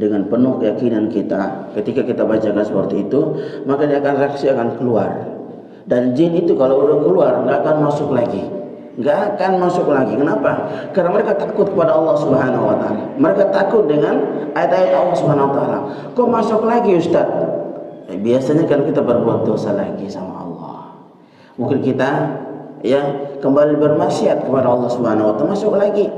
dengan penuh keyakinan kita, ketika kita bacakan seperti itu, maka dia akan reaksi akan keluar. Dan jin itu kalau udah keluar nggak akan masuk lagi, nggak akan masuk lagi. Kenapa? Karena mereka takut kepada Allah Subhanahu Wa Taala. Mereka takut dengan ayat-ayat Allah Subhanahu Wa Taala. Kok masuk lagi Ustaz? Biasanya kan kita berbuat dosa lagi sama Allah. Mungkin kita kembali bermaksiat kepada Allah Subhanahu Wa Taala, masuk lagi.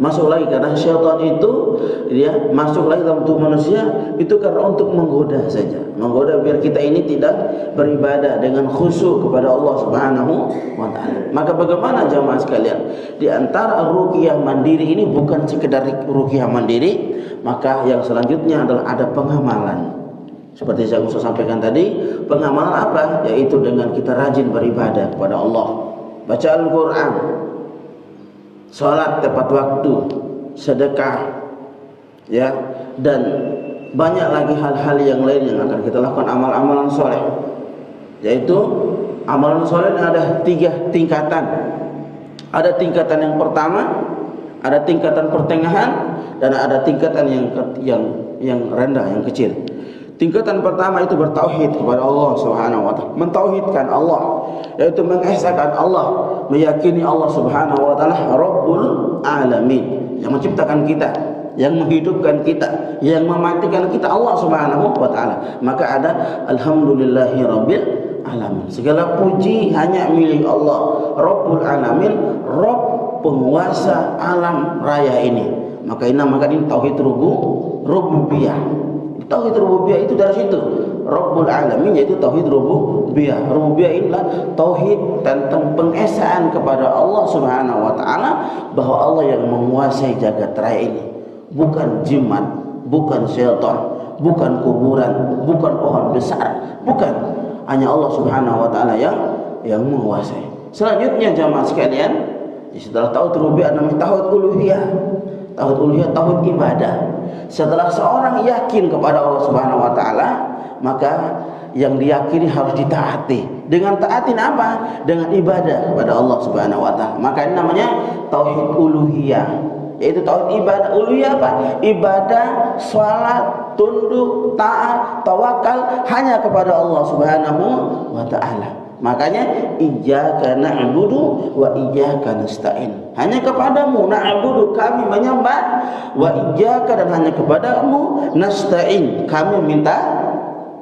Masuk lagi karena syaitan itu dia masuk lagi dalam tubuh manusia itu karena untuk menggoda saja, menggoda biar kita ini tidak beribadah dengan khusyuk kepada Allah Subhanahu wa taala. Maka bagaimana jamaah sekalian? Di antara ruqyah mandiri ini bukan sekedar ruqyah mandiri, maka yang selanjutnya adalah ada pengamalan. Seperti saya sampaikan tadi, pengamalan apa? Yaitu dengan kita rajin beribadah kepada Allah, baca Al-Qur'an, salat tepat waktu, sedekah, dan banyak lagi hal-hal yang lain yang akan kita lakukan, amal-amalan soleh. Yaitu amalan soleh ada 3 tingkatan. Ada tingkatan yang pertama, ada tingkatan pertengahan, dan ada tingkatan yang rendah, yang kecil. Tingkatan pertama itu bertauhid kepada Allah Subhanahu wa taala, mentauhidkan Allah, yaitu mengesahkan Allah, meyakini Allah Subhanahu wa taala Rabbul Alamin, yang menciptakan kita, yang menghidupkan kita, yang mematikan kita, Allah Subhanahu wa taala. Maka ada alhamdulillahirabbil alamin. Segala puji hanya milik Allah Rabbul Alamin, Rabb penguasa alam raya ini. Maka ini tauhid rububiyah. Tauhid rububiyah itu dari situ. Rabbul Alamin yaitu tauhid rububiyah. Rububiyah inilah tauhid tentang pengesaan kepada Allah Subhanahu wa taala bahwa Allah yang menguasai jagat raya ini. Bukan jimat, bukan syaitan, bukan kuburan, bukan pohon besar, bukan. Hanya Allah Subhanahu wa taala yang menguasai. Selanjutnya jamaah sekalian, setelah tauhid rububiyah namanya tauhid uluhiyah. Tauhid uluhiyah, tauhid ibadah. Setelah seorang yakin kepada Allah Subhanahu wa taala, maka yang diyakini harus ditaati. Dengan taatin apa? Dengan ibadah kepada Allah Subhanahu wa taala. Maka ini namanya tauhid uluhiyah. Yaitu tauhid ibadah. Uluhiyah apa? Ibadah, salat, tunduk, taat, tawakal hanya kepada Allah Subhanahu wa taala. Makanya iyyaka na'budu wa iyyaka nasta'in. Hanya kepadamu na'budu, kami menyembah, wa iyyaka, dan hanya kepadamu nasta'in, kami minta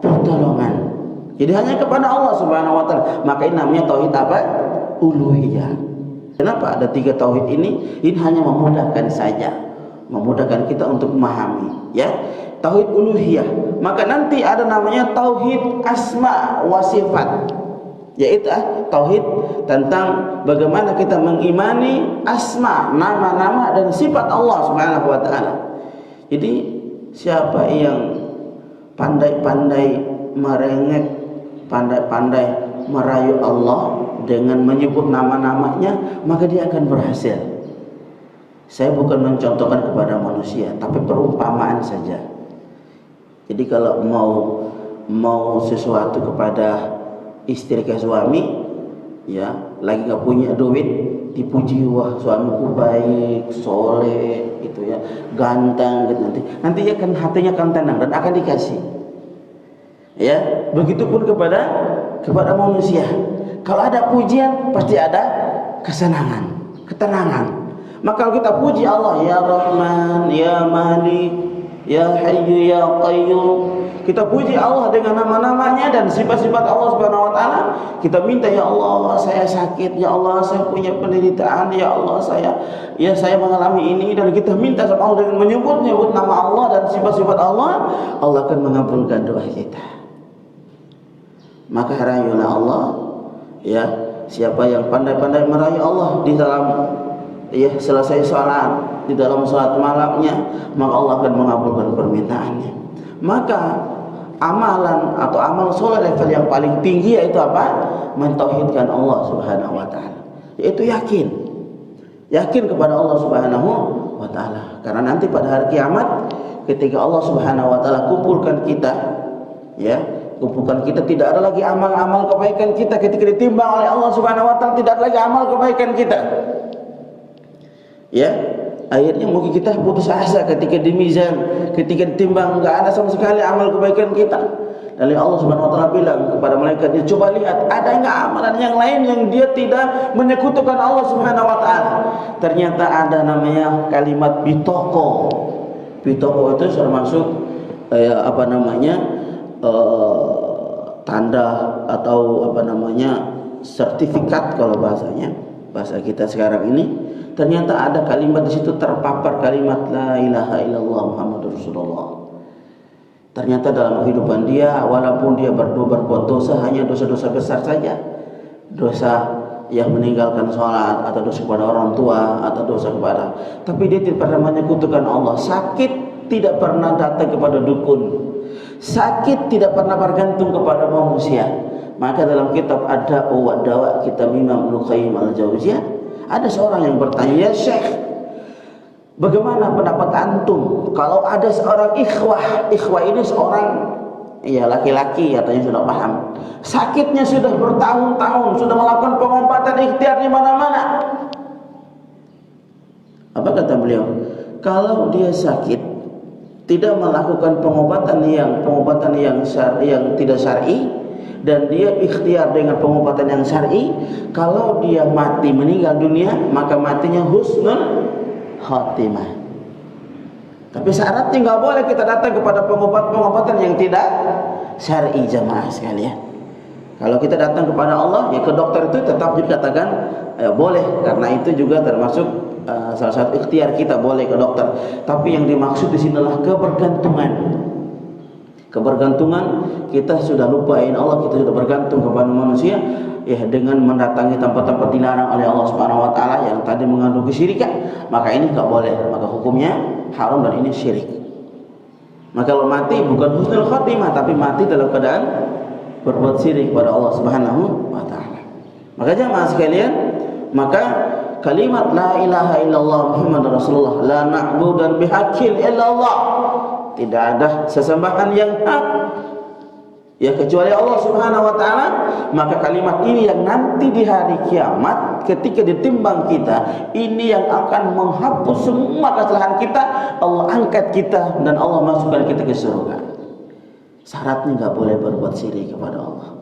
pertolongan. Jadi hanya kepada Allah Subhanahu wa taala. Maka ini namanya tauhid apa? Uluhiyah. Kenapa ada 3 tauhid ini? Ini hanya memudahkan saja, memudahkan kita untuk memahami, tauhid uluhiyah. Maka nanti ada namanya tauhid asma wa sifat, yaitu tauhid tentang bagaimana kita mengimani asma, nama-nama dan sifat Allah Subhanahu wa taala. Jadi siapa yang pandai-pandai merengek, pandai-pandai merayu Allah dengan menyebut nama-namanya, maka dia akan berhasil. Saya bukan mencontohkan kepada manusia, tapi perumpamaan saja. Jadi kalau mau sesuatu kepada istri ke suami, lagi nggak punya duit, dipuji, wah suamiku baik, soleh, ganteng, gitu. Nanti kan hatinya akan tenang dan akan dikasih. Begitupun kepada manusia. Kalau ada pujian pasti ada kesenangan, ketenangan. Maka kalau kita puji Allah, ya Rahman, ya Malik, ya Hayyu, ya Qayyum, kita puji Allah dengan nama-namanya dan sifat-sifat Allah Subhanahu wa taala. Kita minta, ya Allah saya sakit, ya Allah saya punya penderitaan, ya Allah saya mengalami ini, dan kita minta sama Allah dengan menyebut nama Allah dan sifat-sifat Allah, Allah akan mengabulkan doa kita. Maka rayulah Allah, siapa yang pandai-pandai merayu Allah di dalam selesai salat, di dalam salat malamnya, maka Allah akan mengabulkan permintaannya. Maka amalan atau amal soleh level yang paling tinggi yaitu apa? Mentauhidkan Allah Subhanahu wa taala. Yaitu yakin kepada Allah Subhanahu wa taala. Karena nanti pada hari kiamat ketika Allah Subhanahu wa taala kumpulkan kita, tidak ada lagi amal-amal kebaikan kita ketika ditimbang oleh Allah Subhanahu wa taala, tidak ada lagi amal kebaikan kita. akhirnya mungkin kita putus asa ketika di mizan, ketika ditimbang, enggak ada sama sekali amal kebaikan kita. Dan Allah Subhanahu wa taala bilang kepada malaikatnya, coba lihat ada enggak amalan yang lain yang dia tidak menyekutukan Allah Subhanahu wa taala. Ternyata ada namanya kalimat bitaqo. Bitaqo itu termasuk tanda atau sertifikat kalau bahasa kita sekarang ini. Ternyata ada kalimat di situ terpapar kalimat la ilaha illallah Muhammadur Rasulullah. Ternyata dalam kehidupan dia, walaupun dia berbuat dosa, hanya dosa-dosa besar saja, dosa yang meninggalkan sholat, atau dosa kepada orang tua, atau dosa kepada, tapi dia tidak pernah menyekutukan Allah. Sakit tidak pernah datang kepada dukun, sakit tidak pernah bergantung kepada manusia. Maka dalam kitab ada Dawa kitab Imam Ibnu Qayyim al-Jauziyah, ada seorang yang bertanya, ya Syekh, bagaimana pendapat antum kalau ada seorang ikhwah ini seorang laki-laki, katanya sudah paham, sakitnya sudah bertahun-tahun, sudah melakukan pengobatan ikhtiar di mana-mana. Apa kata beliau? Kalau dia sakit tidak melakukan pengobatan yang tidak syar'i, dan dia ikhtiar dengan pengobatan yang syar'i, kalau dia mati meninggal dunia, maka matinya husnul khatimah. Tapi syaratnya nggak boleh kita datang kepada pengobatan yang tidak syar'i, jamaah sekalian. Kalau kita datang kepada Allah, ya ke dokter itu tetap dikatakan boleh, karena itu juga termasuk salah satu ikhtiar kita, boleh ke dokter. Tapi yang dimaksud di sini adalah kebergantungan. Kebergantungan, kita sudah lupain Allah, kita sudah bergantung kepada manusia, ya, dengan mendatangi tempat-tempat dilarang oleh Allah Subhanahu wa taala yang tadi mengandung kesyirikan, maka ini enggak boleh, maka hukumnya haram dan ini syirik. Maka kalau mati bukan husnul khatimah, tapi mati dalam keadaan berbuat syirik kepada Allah Subhanahu wa taala. Maka jemaah sekalian, maka kalimat la ilaha illallah Muhammadur Rasulullah, la na'budu bihaqqin illallah, tidak ada sesembahan yang hak ya kecuali Allah Subhanahu wa taala. Maka kalimat ini yang nanti di hari kiamat ketika ditimbang kita, ini yang akan menghapus semua kesalahan kita. Allah angkat kita dan Allah masukkan kita ke surga. Syaratnya enggak boleh berbuat syirik kepada Allah.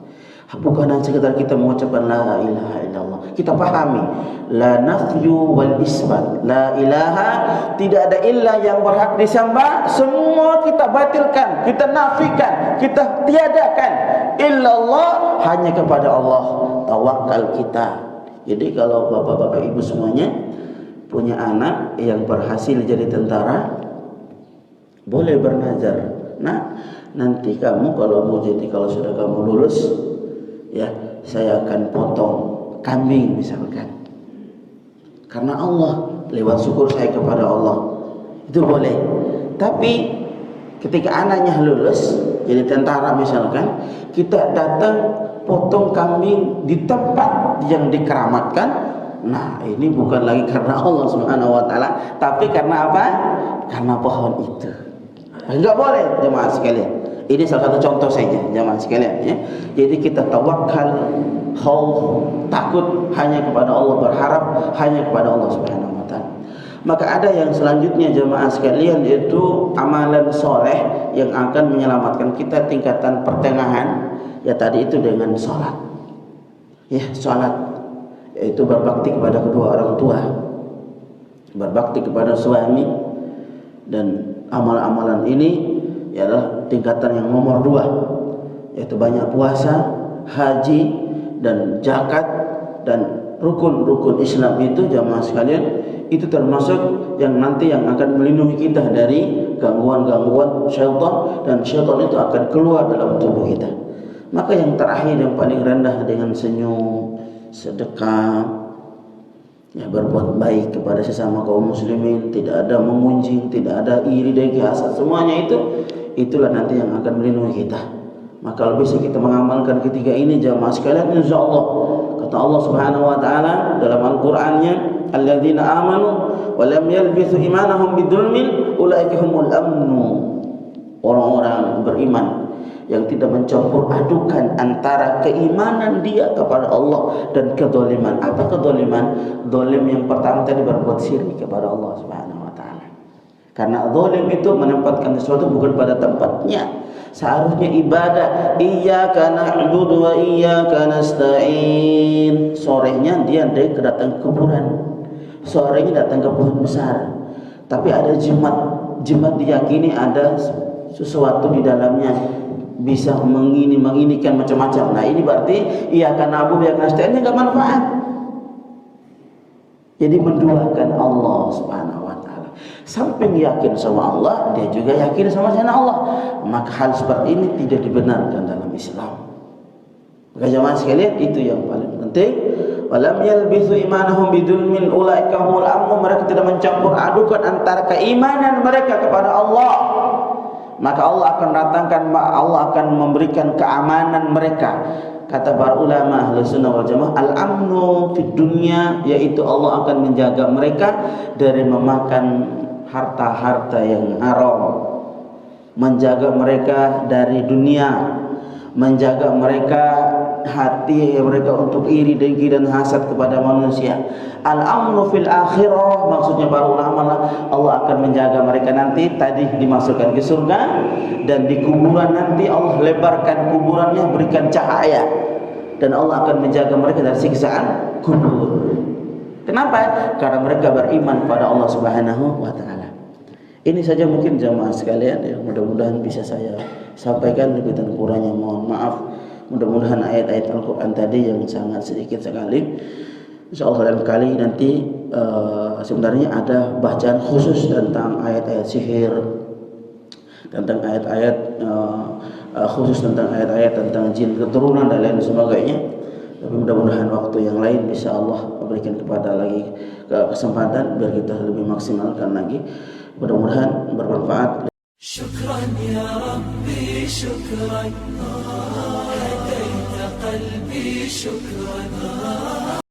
Bukan hanya sekedar kita mengucapkan la ilaha illallah, kita pahami la nafyu wal isbat, la ilaha, tidak ada illa yang berhak disembah, semua kita batilkan, kita nafikan, kita tiadakan. Illallah, hanya kepada Allah tawakal kita. Jadi kalau bapak-bapak ibu semuanya punya anak yang berhasil jadi tentara, boleh bernazar, nah nanti kamu kalau sudah kamu lulus, ya, saya akan potong kambing misalkan, karena Allah, lewat syukur saya kepada Allah, itu boleh. Tapi ketika anaknya lulus jadi tentara misalkan, kita datang potong kambing di tempat yang dikeramatkan, nah ini bukan lagi karena Allah Subhanahu wa taala, tapi karena apa? Karena pohon itu. Enggak boleh, jemaah sekalian. Ini salah satu contoh saja, jemaah sekalian, ya. Jadi kita tawakal, khauf, takut hanya kepada Allah, berharap hanya kepada Allah Subhanahu wa taala. Maka ada yang selanjutnya, jemaah sekalian, yaitu amalan soleh yang akan menyelamatkan kita tingkatan pertengahan, ya tadi itu dengan sholat. Ya, sholat yaitu berbakti kepada kedua orang tua, berbakti kepada suami, dan amalan-amalan ini adalah tingkatan yang nomor 2, yaitu banyak puasa, haji, dan zakat, dan rukun-rukun Islam itu, jamaah sekalian, itu termasuk yang nanti yang akan melindungi kita dari gangguan-gangguan syaitan, dan syaitan itu akan keluar dalam tubuh kita. Maka yang terakhir, yang paling rendah, dengan senyum, sedekah, ya, berbuat baik kepada sesama kaum muslimin, tidak ada memunjing, tidak ada iri, dengki, hasad, semuanya itulah nanti yang akan melindungi kita. Maka kalau bisa kita mengamalkan ketiga ini, jamaah sekalian, insyaallah, kata Allah Subhanahu wa taala dalam Al-Qur'annya, alladzina amanu wa lam yalbisu imanahum bidzulmin ulaika humul amnu. Orang-orang beriman yang tidak mencampur adukan antara keimanan dia kepada Allah dan kedzaliman. Apa kedzaliman? Zalim yang pertama tadi berbuat syirik kepada Allah Subhanahu wa taala. Karena zalim itu menempatkan sesuatu bukan pada tempatnya. Seharusnya ibadah iyyaka na'budu wa iyyaka nasta'in. Sorenya dia datang ke kuburan. Sorenya datang ke pohon besar. Tapi ada jimat diyakini ada sesuatu di dalamnya bisa menginikan macam-macam. Nah ini berarti iyyaka na'budu wa iyyaka nasta'in enggak manfaat. Jadi menduakan Allah Subhanahu wa taala. Samping yakin sama Allah, dia juga yakin sama selain Allah. Maka hal seperti ini tidak dibenarkan dalam Islam. Maka jemaah sekalian, itu yang paling penting. Walam yalbisu imanahum bidzulmin ulaika humul amnu. Mereka tidak mencampur adukan antara keimanan mereka kepada Allah. Maka Allah akan memberikan keamanan mereka. Kata para ulama Ahlus Sunnah wal Jamaah, al-amnu fid dunya, yaitu Allah akan menjaga mereka dari memakan harta-harta yang haram, menjaga mereka dari dunia, menjaga mereka hati mereka untuk iri, dengki dan hasad kepada manusia. Al-amnu fil akhirah, maksudnya para ulama lah, Allah akan menjaga mereka nanti tadi dimasukkan ke surga, dan di kuburan nanti Allah lebarkan kuburannya, berikan cahaya, dan Allah akan menjaga mereka dari siksaan kubur. Kenapa? Karena mereka beriman pada Allah Subhanahu wa taala. Ini saja mungkin jamaah sekalian ya, mudah-mudahan bisa saya sampaikan, lebih dan kurangnya mohon maaf. Mudah-mudahan ayat-ayat Al-Quran tadi yang sangat sedikit sekali, insyaallah lain kali nanti sebenarnya ada bacaan khusus tentang ayat-ayat sihir, tentang ayat-ayat khusus tentang ayat-ayat tentang jin keturunan dan lain sebagainya. Tapi mudah-mudahan waktu yang lain bisa Allah berikan kepada lagi kesempatan biar kita lebih maksimalkan lagi. Mudah-mudahan bermanfaat. Syukran ya Rabbi, syukran, hadaita qalbi, syukran.